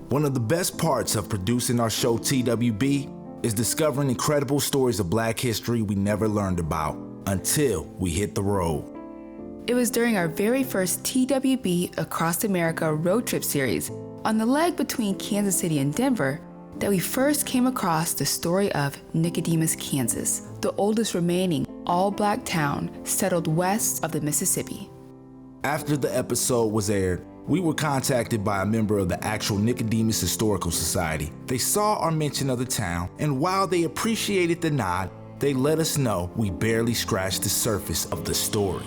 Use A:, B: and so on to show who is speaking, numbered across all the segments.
A: One of the best parts of producing our show TWB is discovering incredible stories of Black history we never learned about until we hit the road.
B: It was during our very first TWB Across America road trip series on the leg between Kansas City and Denver that we first came across the story of Nicodemus, Kansas, the oldest remaining all-Black town settled west of the Mississippi.
A: After the episode was aired, we were contacted by a member of the actual Nicodemus Historical Society. They saw our mention of the town, and while they appreciated the nod, they let us know we barely scratched the surface of the story.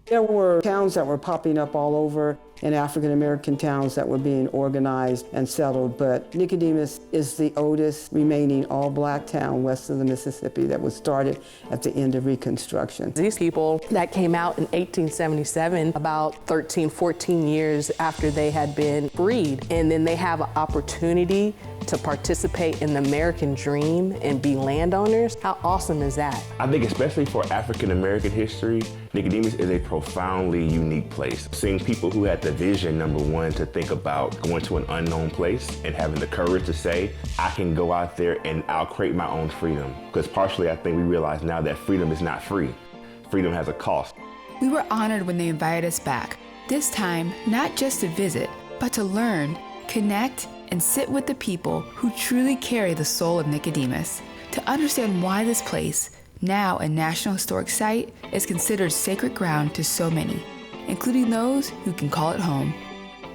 C: There were towns that were popping up all over, and African-American towns that were being organized and settled, but Nicodemus is the oldest remaining all-Black town west of the Mississippi that was started at the end of Reconstruction.
D: These people that came out in 1877, about 13, 14 years after they had been freed, and then they have an opportunity to participate in the American dream and be landowners. How awesome is that?
E: I think especially for African-American history, Nicodemus is a profoundly unique place. Seeing people who had the vision, number one, to think about going to an unknown place and having the courage to say, I can go out there and I'll create my own freedom. Because partially I think we realize now that freedom is not free. Freedom has a cost.
B: We were honored when they invited us back, this time not just to visit, but to learn, connect, and sit with the people who truly carry the soul of Nicodemus, to understand why this place, now a National Historic Site, is considered sacred ground to so many, including those who can call it home.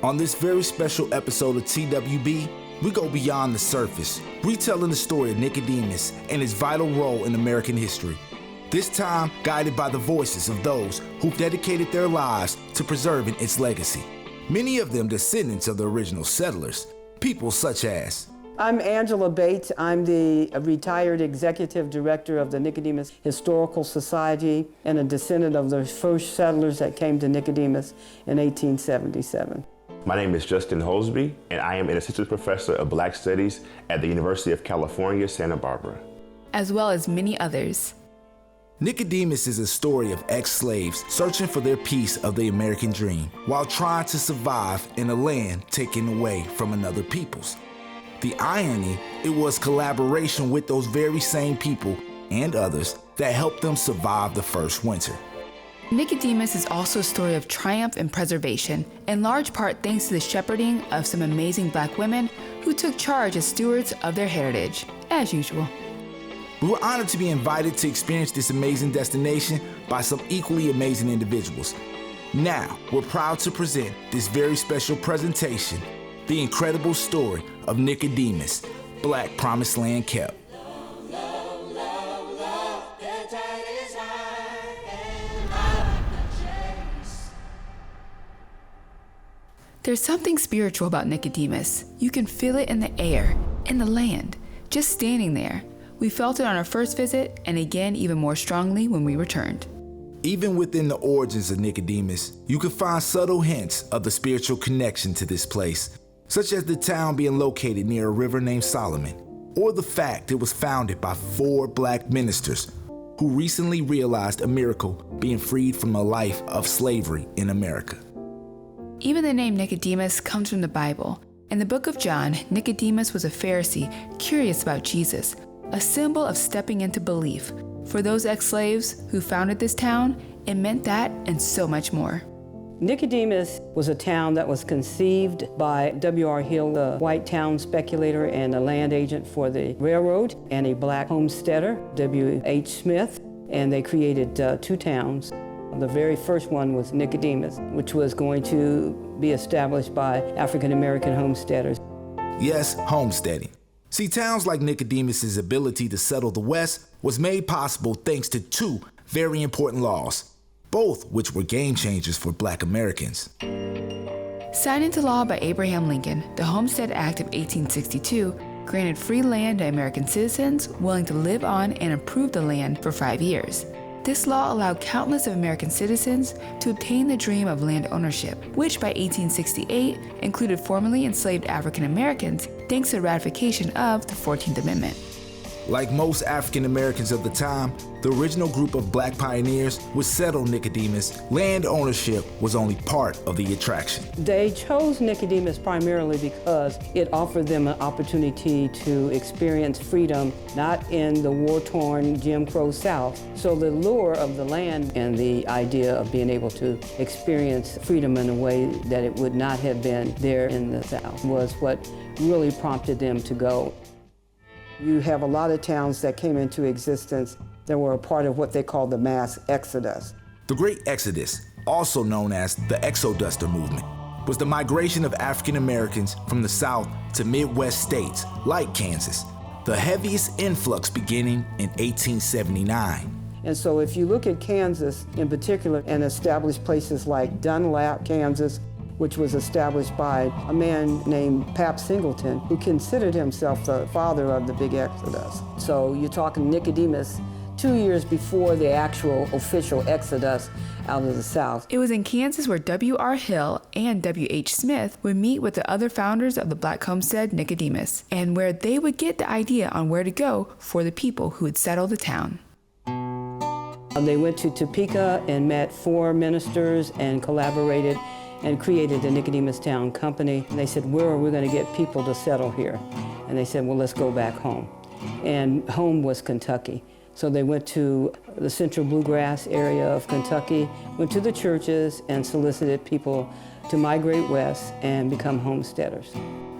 A: On this very special episode of TWB, we go beyond the surface, retelling the story of Nicodemus and his vital role in American history. This time, guided by the voices of those who've dedicated their lives to preserving its legacy. Many of them descendants of the original settlers, people such as...
C: I'm Angela Bates. I'm the retired executive director of the Nicodemus Historical Society and a descendant of the first settlers that came to Nicodemus in 1877.
E: My name is Justin Hosbey, and I am an assistant professor of Black Studies at the University of California, Santa Barbara.
B: As well as many others.
A: Nicodemus is a story of ex-slaves searching for their piece of the American dream while trying to survive in a land taken away from another people's. The irony, it was collaboration with those very same people and others that helped them survive the first winter.
B: Nicodemus is also a story of triumph and preservation, in large part thanks to the shepherding of some amazing Black women who took charge as stewards of their heritage, as usual.
A: We were honored to be invited to experience this amazing destination by some equally amazing individuals. Now, we're proud to present this very special presentation, the incredible story of Nicodemus, Black Promised Land kept.
B: There's something spiritual about Nicodemus. You can feel it in the air, in the land, just standing there. We felt it on our first visit, and again even more strongly when we returned.
A: Even within the origins of Nicodemus, you can find subtle hints of the spiritual connection to this place, such as the town being located near a river named Solomon, or the fact it was founded by 4 Black ministers who recently realized a miracle being freed from a life of slavery in America.
B: Even the name Nicodemus comes from the Bible. In the book of John, Nicodemus was a Pharisee curious about Jesus, a symbol of stepping into belief. For those ex-slaves who founded this town, it meant that and so much more.
C: Nicodemus was a town that was conceived by W.R. Hill, the white town speculator and a land agent for the railroad, and a Black homesteader, W.H. Smith, and they created 2 towns. The very first one was Nicodemus, which was going to be established by African-American homesteaders.
A: Yes, homesteading. See, towns like Nicodemus's ability to settle the West was made possible thanks to 2 very important laws, both which were game changers for Black Americans.
B: Signed into law by Abraham Lincoln, the Homestead Act of 1862 granted free land to American citizens willing to live on and improve the land for 5 years. This law allowed countless of American citizens to obtain the dream of land ownership, which by 1868 included formerly enslaved African Americans thanks to the ratification of the 14th Amendment.
A: Like most African Americans of the time, the original group of black pioneers would settle Nicodemus. Land ownership was only part of the attraction.
C: They chose Nicodemus primarily because it offered them an opportunity to experience freedom, not in the war-torn Jim Crow South. So the lure of the land and the idea of being able to experience freedom in a way that it would not have been there in the South was what really prompted them to go. You have a lot of towns that came into existence that were a part of what they call the mass exodus.
A: The Great Exodus, also known as the Exoduster movement, was the migration of African Americans from the South to Midwest states like Kansas, the heaviest influx beginning in 1879.
C: And so if you look at Kansas in particular and established places like Dunlap, Kansas, which was established by a man named Pap Singleton, who considered himself the father of the big Exodus. So you're talking Nicodemus 2 years before the actual official Exodus out of the South.
B: It was in Kansas where W.R. Hill and W.H. Smith would meet with the other founders of the black homestead Nicodemus, and where they would get the idea on where to go for the people who would settle the town.
C: They went to Topeka and met 4 ministers and collaborated and created the Nicodemus Town Company. And they said, where are we going to get people to settle here? And they said, well, let's go back home. And home was Kentucky. So they went to the central bluegrass area of Kentucky, went to the churches and solicited people to migrate west and become homesteaders.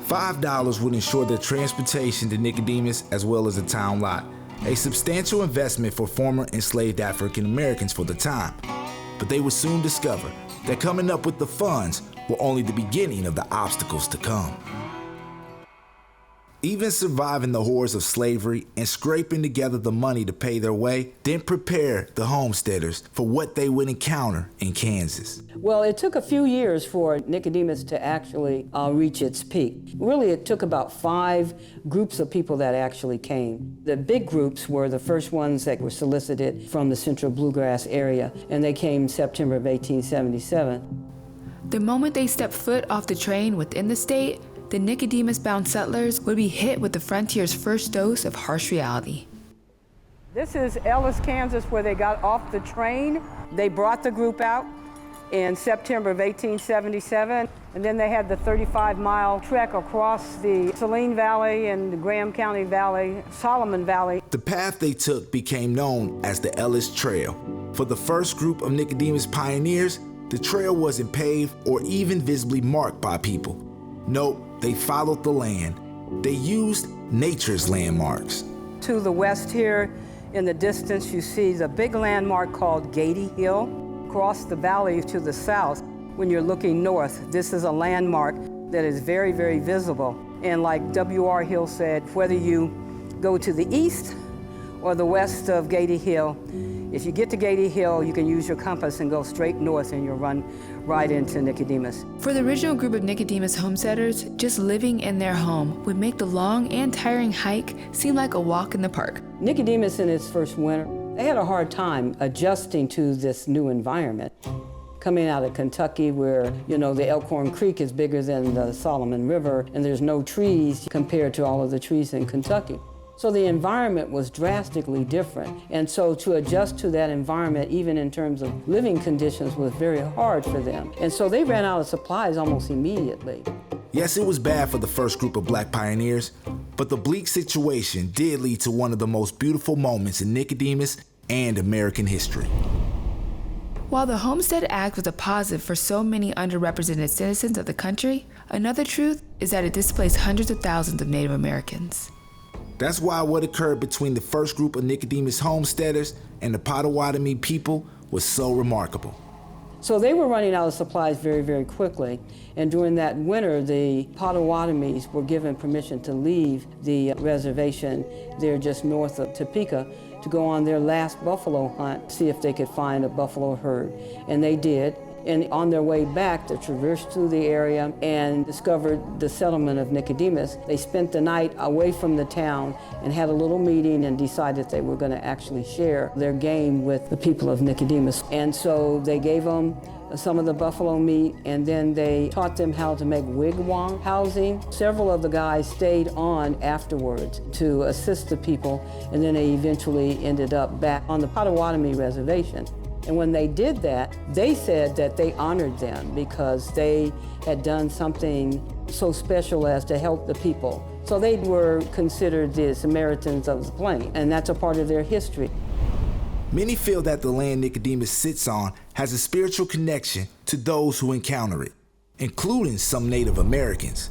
A: $5 would ensure their transportation to Nicodemus as well as the town lot, a substantial investment for former enslaved African Americans for the time. But they would soon discover that coming up with the funds were only the beginning of the obstacles to come. Even surviving the horrors of slavery and scraping together the money to pay their way didn't prepare the homesteaders for what they would encounter in Kansas.
C: Well, it took a few years for Nicodemus to actually reach its peak. Really, it took about 5 groups of people that actually came. The big groups were the first ones that were solicited from the central bluegrass area, and they came September of 1877.
B: The moment they stepped foot off the train within the state, the Nicodemus-bound settlers would be hit with the frontier's first dose of harsh reality.
C: This is Ellis, Kansas, where they got off the train. They brought the group out in September of 1877, and then they had the 35-mile trek across the Saline Valley and the Graham County Valley, Solomon Valley.
A: The path they took became known as the Ellis Trail. For the first group of Nicodemus pioneers, the trail wasn't paved or even visibly marked by people. Nope, they followed the land. They used nature's landmarks.
C: To the west here, in the distance, you see the big landmark called Gady Hill. Across the valley to the south, when you're looking north, this is a landmark that is very, very visible. And like W.R. Hill said, whether you go to the east or the west of Gady Hill, if you get to Gady Hill, you can use your compass and go straight north and you'll run right into Nicodemus.
B: For the original group of Nicodemus homesteaders, just living in their home would make the long and tiring hike seem like a walk in the park.
C: Nicodemus in its first winter, they had a hard time adjusting to this new environment. Coming out of Kentucky where, the Elkhorn Creek is bigger than the Solomon River and there's no trees compared to all of the trees in Kentucky. So the environment was drastically different. And so to adjust to that environment, even in terms of living conditions, was very hard for them. And so they ran out of supplies almost immediately.
A: Yes, it was bad for the first group of black pioneers, but the bleak situation did lead to one of the most beautiful moments in Nicodemus and American history.
B: While the Homestead Act was a positive for so many underrepresented citizens of the country, another truth is that it displaced hundreds of thousands of Native Americans.
A: That's why what occurred between the first group of Nicodemus homesteaders and the Potawatomi people was so remarkable.
C: So they were running out of supplies very, very quickly. And during that winter, the Potawatomis were given permission to leave the reservation there just north of Topeka to go on their last buffalo hunt, see if they could find a buffalo herd. And they did. And on their way back, they traversed through the area and discovered the settlement of Nicodemus. They spent the night away from the town and had a little meeting and decided they were going to actually share their game with the people of Nicodemus. And so they gave them some of the buffalo meat, and then they taught them how to make wigwam housing. Several of the guys stayed on afterwards to assist the people, and then they eventually ended up back on the Potawatomi Reservation. And when they did that, they said that they honored them because they had done something so special as to help the people. So they were considered the Samaritans of the Plain, and that's a part of their history.
A: Many feel that the land Nicodemus sits on has a spiritual connection to those who encounter it, including some Native Americans.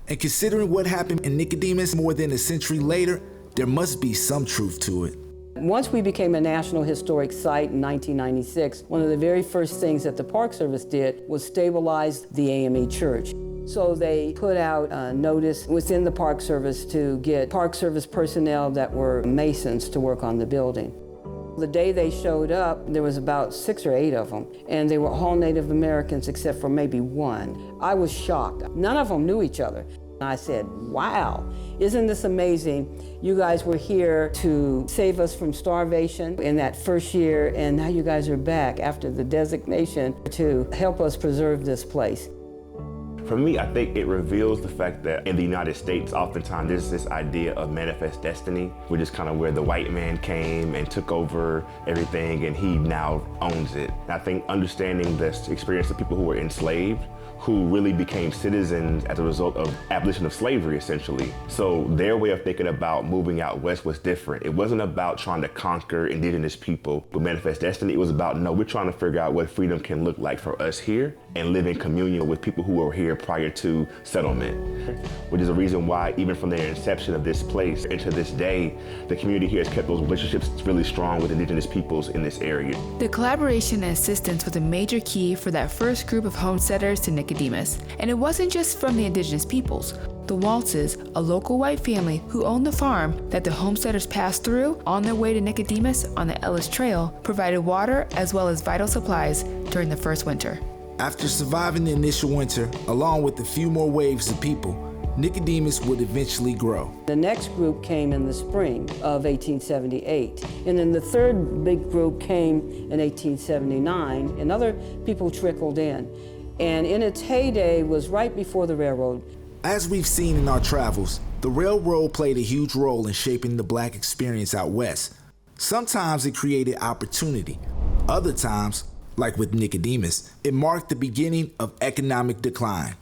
A: And considering what happened in Nicodemus more than a century later, there must be some truth to it.
C: Once we became a National Historic Site in 1996, one of the very first things that the Park Service did was stabilize the AME Church. So they put out a notice within the Park Service to get Park Service personnel that were Masons to work on the building. The day they showed up, there was about 6 or 8 of them, and they were all Native Americans except for maybe one. I was shocked. None of them knew each other. I said, wow, isn't this amazing? You guys were here to save us from starvation in that first year, and now you guys are back after the designation to help us preserve this place.
E: For me, I think it reveals the fact that in the United States, oftentimes there's this idea of manifest destiny, which is kind of where the white man came and took over everything and he now owns it. And I think understanding this experience of people who were enslaved, who really became citizens as a result of abolition of slavery, essentially. So their way of thinking about moving out west was different. It wasn't about trying to conquer indigenous people with manifest destiny. It was about, no, we're trying to figure out what freedom can look like for us here and live in communion with people who were here prior to settlement, which is a reason why even from their inception of this place and to this day, the community here has kept those relationships really strong with indigenous peoples in this area.
B: The collaboration and assistance was a major key for that first group of homesteaders to Nicodemus. And it wasn't just from the indigenous peoples. The Walzes, a local white family who owned the farm that the homesteaders passed through on their way to Nicodemus on the Ellis Trail, provided water as well as vital supplies during the first winter.
A: After surviving the initial winter, along with a few more waves of people, Nicodemus would eventually grow.
C: The next group came in the spring of 1878. And then the third big group came in 1879, and other people trickled in. And in its heyday was right before the railroad.
A: As we've seen in our travels, the railroad played a huge role in shaping the Black experience out west. Sometimes it created opportunity. Other times, like with Nicodemus, it marked the beginning of economic decline.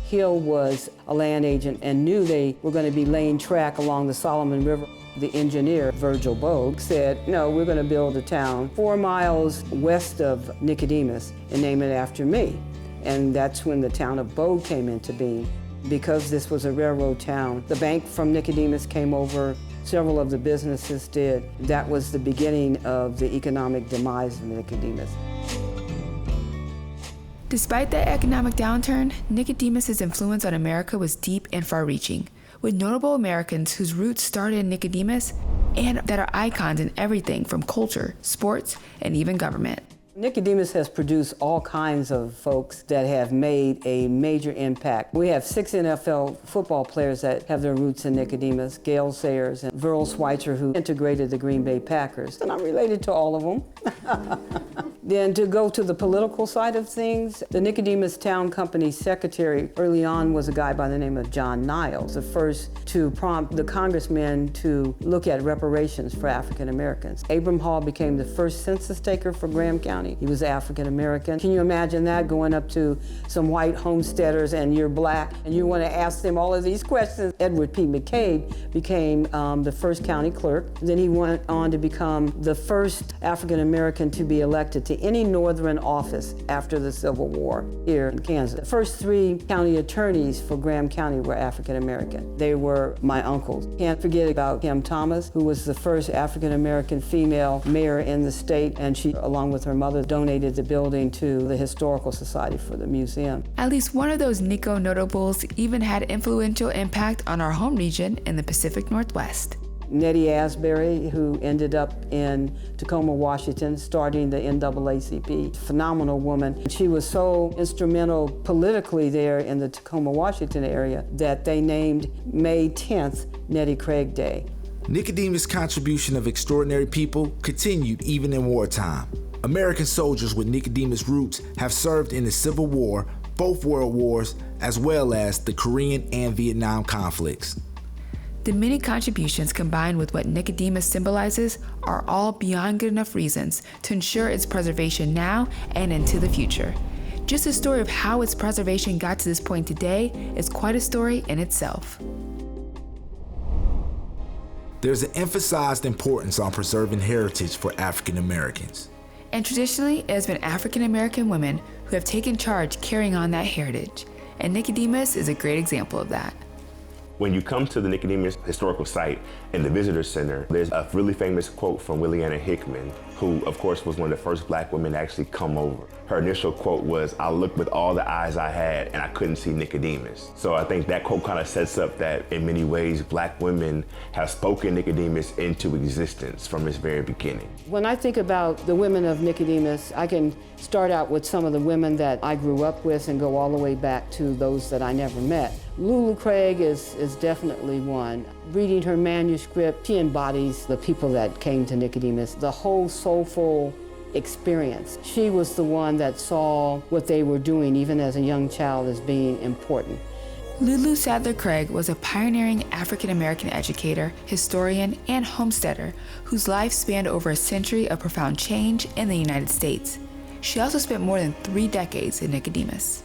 C: Hill was a land agent and knew they were going to be laying track along the Solomon River. The engineer, Virgil Bogue, said, no, we're going to build a town 4 miles west of Nicodemus and name it after me. And that's when the town of Bogue came into being. Because this was a railroad town, the bank from Nicodemus came over, several of the businesses did. That was the beginning of the economic demise of Nicodemus.
B: Despite the economic downturn, Nicodemus's influence on America was deep and far-reaching, with notable Americans whose roots started in Nicodemus and that are icons in everything from culture, sports, and even government.
C: Nicodemus has produced all kinds of folks that have made a major impact. We have 6 NFL football players that have their roots in Nicodemus, Gale Sayers and Verl Schweitzer, who integrated the Green Bay Packers. And I'm related to all of them. Then to go to the political side of things, the Nicodemus Town Company secretary early on was a guy by the name of John Niles, the first to prompt the congressmen to look at reparations for African Americans. Abram Hall became the first census taker for Graham County. He was African American. Can you imagine that, going up to some white homesteaders and you're Black and you want to ask them all of these questions? Edward P. McCabe became the first county clerk. Then he went on to become the first African American to be elected to any northern office after the Civil War here in Kansas. The first 3 county attorneys for Graham County were African American. They were my uncles. Can't forget about Kim Thomas, who was the first African American female mayor in the state, and she, along with her mother, donated the building to the Historical Society for the museum.
B: At least one of those Nico notables even had influential impact on our home region in the Pacific Northwest.
C: Nettie Asbury, who ended up in Tacoma, Washington, starting the NAACP. Phenomenal woman. She was so instrumental politically there in the Tacoma, Washington area that they named May 10th Nettie Craig Day.
A: Nicodemus' contribution of extraordinary people continued even in wartime. American soldiers with Nicodemus roots have served in the Civil War, both World Wars, as well as the Korean and Vietnam conflicts.
B: The many contributions combined with what Nicodemus symbolizes are all beyond good enough reasons to ensure its preservation now and into the future. Just the story of how its preservation got to this point today is quite a story in itself.
A: There's an emphasized importance on preserving heritage for African Americans.
B: And traditionally, it has been African American women who have taken charge carrying on that heritage. And Nicodemus is a great example of that.
E: When you come to the Nicodemus Historical Site in the Visitor Center, there's a really famous quote from Williana Hickman, who of course was one of the first Black women to actually come over. Her initial quote was, "I looked with all the eyes I had and I couldn't see Nicodemus." So I think that quote kind of sets up that in many ways Black women have spoken Nicodemus into existence from its very beginning.
C: When I think about the women of Nicodemus, I can start out with some of the women that I grew up with and go all the way back to those that I never met. Lulu Craig is definitely one. Reading her manuscript, she embodies the people that came to Nicodemus, the whole soulful experience. She was the one that saw what they were doing, even as a young child, as being important.
B: Lulu Sadler Craig was a pioneering African-American educator, historian, and homesteader whose life spanned over a century of profound change in the United States. She also spent more than 3 decades in Nicodemus.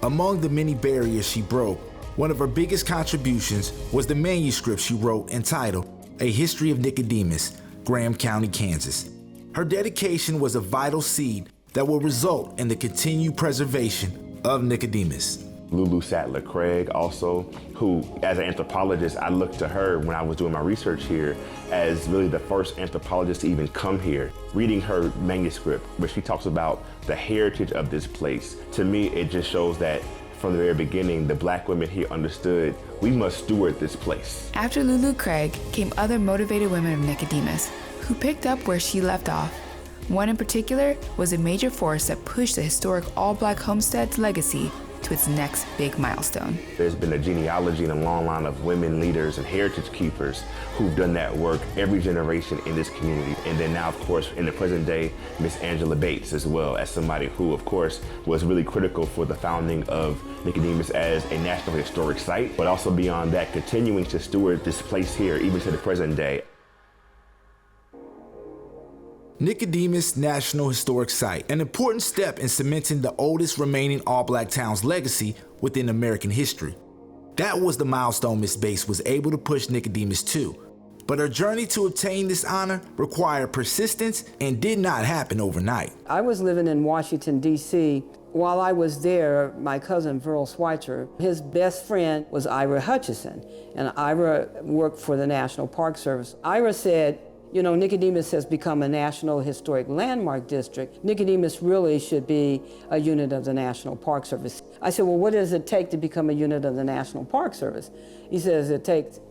A: Among the many barriers she broke, one of her biggest contributions was the manuscript she wrote entitled A History of Nicodemus, Graham County, Kansas. Her dedication was a vital seed that will result in the continued preservation of Nicodemus.
E: Lulu Sadler Craig also, who as an anthropologist, I looked to her when I was doing my research here as really the first anthropologist to even come here. Reading her manuscript where she talks about the heritage of this place, to me it just shows that from the very beginning, the Black women here understood we must steward this place.
B: After Lulu Craig came other motivated women of Nicodemus who picked up where she left off. One in particular was a major force that pushed the historic all-Black homestead's legacy to its next big milestone.
E: There's been a genealogy and a long line of women leaders and heritage keepers who've done that work every generation in this community. And then now, of course, in the present day, Miss Angela Bates as well, as somebody who, of course, was really critical for the founding of Nicodemus as a National Historic Site, but also beyond that, continuing to steward this place here, even to the present day.
A: Nicodemus National Historic Site, an important step in cementing the oldest remaining all-Black town's legacy within American history. That was the milestone Miss Bates was able to push Nicodemus to. But her journey to obtain this honor required persistence and did not happen overnight.
C: I was living in Washington, D.C. While I was there, my cousin, Verl Schweitzer, his best friend was Ira Hutchison, and Ira worked for the National Park Service. Ira said, you know, Nicodemus has become a National Historic Landmark District. Nicodemus really should be a unit of the National Park Service. I said, well, what does it take to become a unit of the National Park Service? He says it takes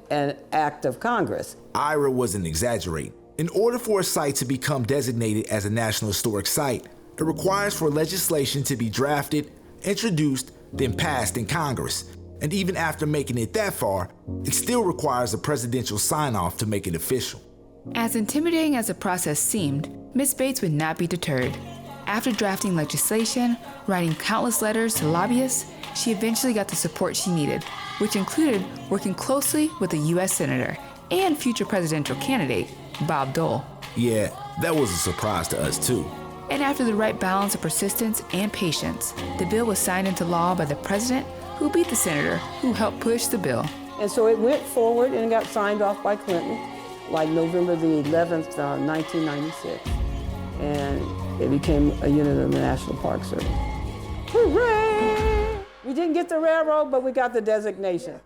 C: an act of Congress.
A: Ira wasn't exaggerating. In order for a site to become designated as a National Historic Site, it requires for legislation to be drafted, introduced, then passed in Congress. And even after making it that far, it still requires a presidential sign-off to make it official.
B: As intimidating as the process seemed, Miss Bates would not be deterred. After drafting legislation, writing countless letters to lobbyists, she eventually got the support she needed, which included working closely with a U.S. Senator and future presidential candidate, Bob Dole.
A: Yeah, that was a surprise to us too.
B: And after the right balance of persistence and patience, the bill was signed into law by the president, who beat the senator who helped push the bill.
C: And so it went forward and got signed off by Clinton, like November the 11th, 1996. And it became a unit of the National Park Service. Hooray! We didn't get the railroad, but we got the designation.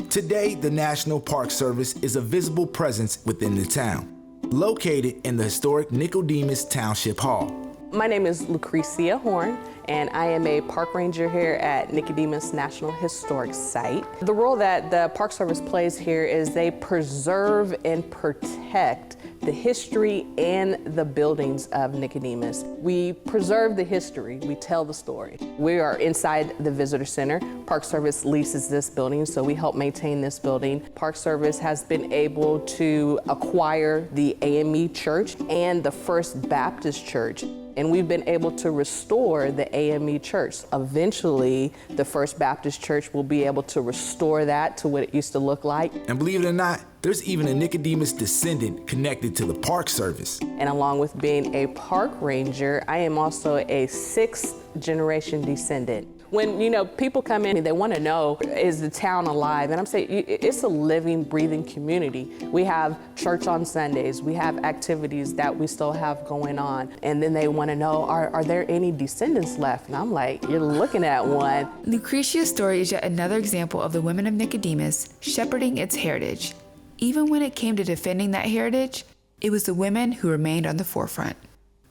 A: Today, the National Park Service is a visible presence within the town, located in the historic Nicodemus Township Hall.
D: My name is Luecreasea Horne, and I am a park ranger here at Nicodemus National Historic Site. The role that the Park Service plays here is they preserve and protect the history and the buildings of Nicodemus. We preserve the history, we tell the story. We are inside the visitor center. Park Service leases this building, so we help maintain this building. Park Service has been able to acquire the AME Church and the First Baptist Church, and we've been able to restore the AME Church. Eventually, the First Baptist Church will be able to restore that to what it used to look like.
A: And believe it or not, there's even a Nicodemus descendant connected to the Park Service.
D: And along with being a park ranger, I am also a 6th generation descendant. When people come in, they want to know, is the town alive? And I'm saying, it's a living, breathing community. We have church on Sundays. We have activities that we still have going on. And then they want to know, are there any descendants left? And I'm like, you're looking at one.
B: Lucreția's story is yet another example of the women of Nicodemus shepherding its heritage. Even when it came to defending that heritage, it was the women who remained on the forefront.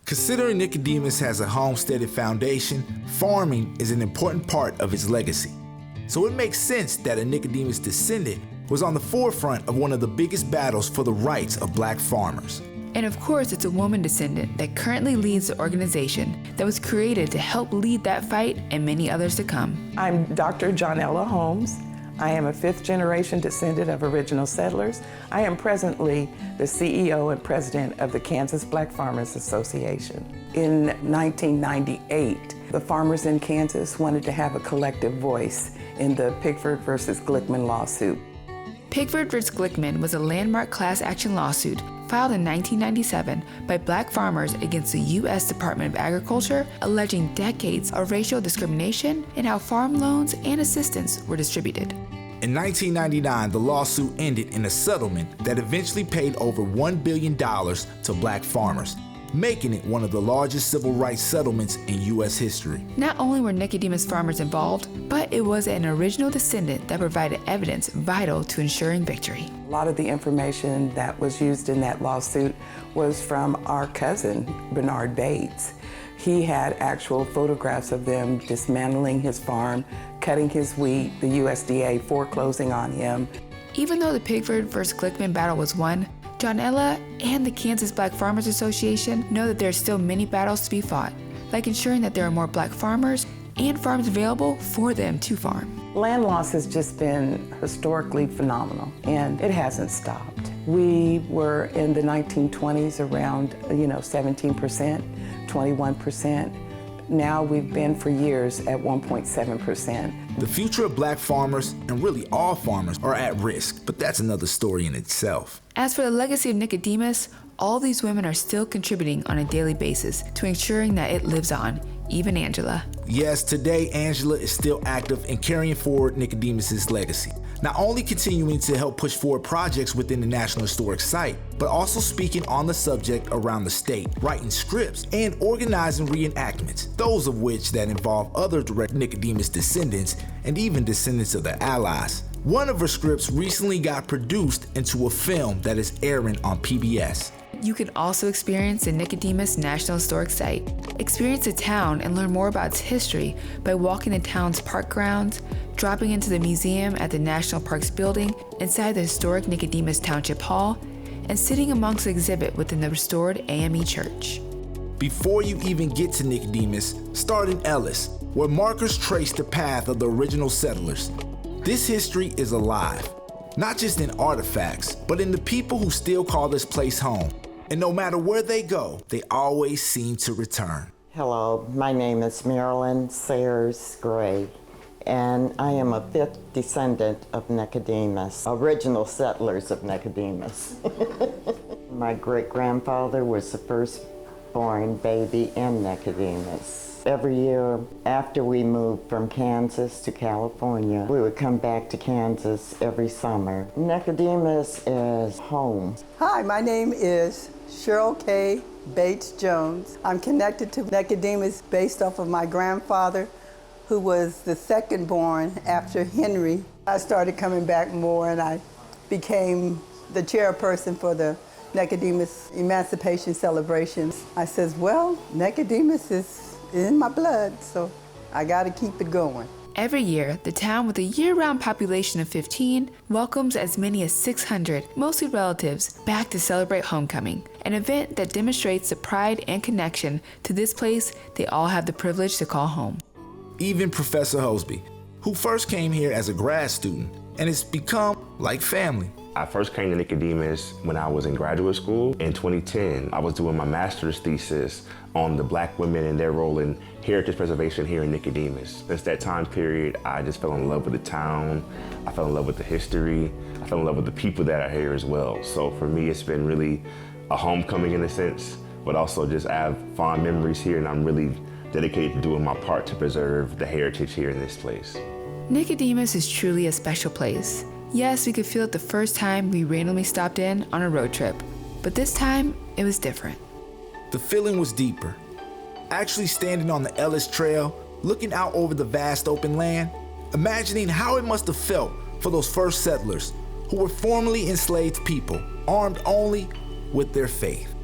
A: Considering Nicodemus has a homesteaded foundation, farming is an important part of its legacy. So it makes sense that a Nicodemus descendant was on the forefront of one of the biggest battles for the rights of black farmers.
B: And of course, it's a woman descendant that currently leads the organization that was created to help lead that fight and many others to come.
F: I'm Dr. Johnella Holmes. I am a 5th generation descendant of original settlers. I am presently the CEO and president of the Kansas Black Farmers Association. In 1998, the farmers in Kansas wanted to have a collective voice in the Pigford versus Glickman lawsuit.
B: Pigford versus Glickman was a landmark class action lawsuit filed in 1997 by black farmers against the U.S. Department of Agriculture, alleging decades of racial discrimination and how farm loans and assistance were distributed.
A: In 1999, the lawsuit ended in a settlement that eventually paid over $1 billion to black farmers, making it one of the largest civil rights settlements in U.S. history.
B: Not only were Nicodemus farmers involved, but it was an original descendant that provided evidence vital to ensuring victory.
F: A lot of the information that was used in that lawsuit was from our cousin, Bernard Bates. He had actual photographs of them dismantling his farm, cutting his wheat, the USDA foreclosing on him.
B: Even though the Pigford versus Glickman battle was won, Johnella and the Kansas Black Farmers Association know that there are still many battles to be fought, like ensuring that there are more black farmers and farms available for them to farm.
F: Land loss has just been historically phenomenal, and it hasn't stopped. We were in the 1920s around, 17%, 21%. Now we've been for years at 1.7%.
A: The future of black farmers, and really all farmers, are at risk, but that's another story in itself.
B: As for the legacy of Nicodemus, all these women are still contributing on a daily basis to ensuring that it lives on, even Angela.
A: Yes, today Angela is still active in carrying forward Nicodemus's legacy. Not only continuing to help push forward projects within the National Historic Site, but also speaking on the subject around the state, writing scripts, and organizing reenactments, those of which that involve other direct Nicodemus descendants and even descendants of their allies. One of her scripts recently got produced into a film that is airing on PBS.
B: You can also experience the Nicodemus National Historic Site. Experience the town and learn more about its history by walking the town's park grounds, dropping into the museum at the National Parks building inside the historic Nicodemus Township Hall, and sitting amongst the exhibit within the restored AME Church.
A: Before you even get to Nicodemus, start in Ellis, where markers trace the path of the original settlers. This history is alive, not just in artifacts, but in the people who still call this place home. And no matter where they go, they always seem to return.
G: Hello, my name is Marilyn Sayers-Gray, and I am a 5th descendant of Nicodemus, original settlers of Nicodemus. My great-grandfather was the first-born baby in Nicodemus. Every year after we moved from Kansas to California, we would come back to Kansas every summer. Nicodemus is home.
H: Hi, my name is Cheryl Bates Jones. I'm connected to Nicodemus based off of my grandfather, who was the second born after Henry. I started coming back more, and I became the chairperson for the Nicodemus Emancipation celebrations. I says, well, Nicodemus is in my blood, so I gotta keep it going.
B: Every year, the town with a year-round population of 15 welcomes as many as 600, mostly relatives, back to celebrate homecoming, an event that demonstrates the pride and connection to this place they all have the privilege to call home.
A: Even Professor Hosbey, who first came here as a grad student and has become like family.
E: I first came to Nicodemus when I was in graduate school in 2010. I was doing my master's thesis on the Black women and their role in heritage preservation here in Nicodemus. Since that time period, I just fell in love with the town. I fell in love with the history. I fell in love with the people that are here as well. So for me, it's been really a homecoming in a sense, but also just I have fond memories here, and I'm really dedicated to doing my part to preserve the heritage here in this place.
B: Nicodemus is truly a special place. Yes, we could feel it the first time we randomly stopped in on a road trip, but this time it was different.
A: The feeling was deeper. Actually standing on the Ellis Trail, looking out over the vast open land, imagining how it must have felt for those first settlers who were formerly enslaved people, armed only with their faith.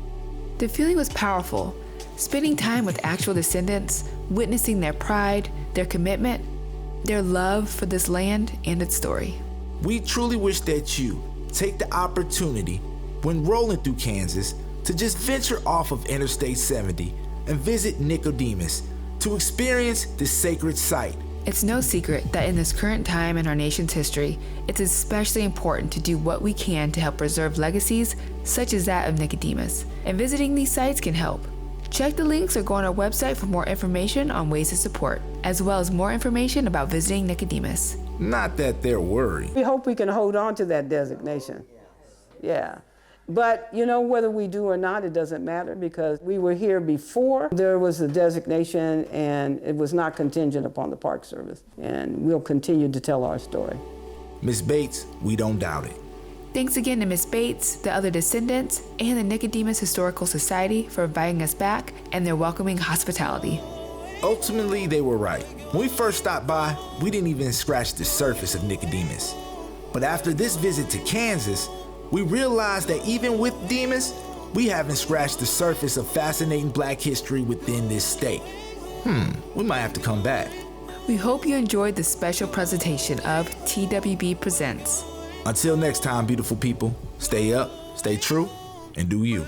B: The feeling was powerful. Spending time with actual descendants, witnessing their pride, their commitment, their love for this land and its story.
A: We truly wish that you take the opportunity when rolling through Kansas to just venture off of Interstate 70 and visit Nicodemus to experience this sacred site.
B: It's no secret that in this current time in our nation's history, it's especially important to do what we can to help preserve legacies such as that of Nicodemus, and visiting these sites can help. Check the links or go on our website for more information on ways to support, as well as more information about visiting Nicodemus.
A: Not that they're worried.
C: We hope we can hold on to that designation. Yeah. But, you know, whether we do or not, it doesn't matter, because we were here before there was a designation, and it was not contingent upon the Park Service. And we'll continue to tell our story.
A: Miss Bates, we don't doubt it.
B: Thanks again to Miss Bates, the other descendants, and the Nicodemus Historical Society for inviting us back and their welcoming hospitality.
A: Ultimately, they were right. When we first stopped by, we didn't even scratch the surface of Nicodemus. But after this visit to Kansas, we realized that even with Demas, we haven't scratched the surface of fascinating Black history within this state. We might have to come back.
B: We hope you enjoyed this special presentation of TWB Presents.
A: Until next time, beautiful people, stay up, stay true, and do you.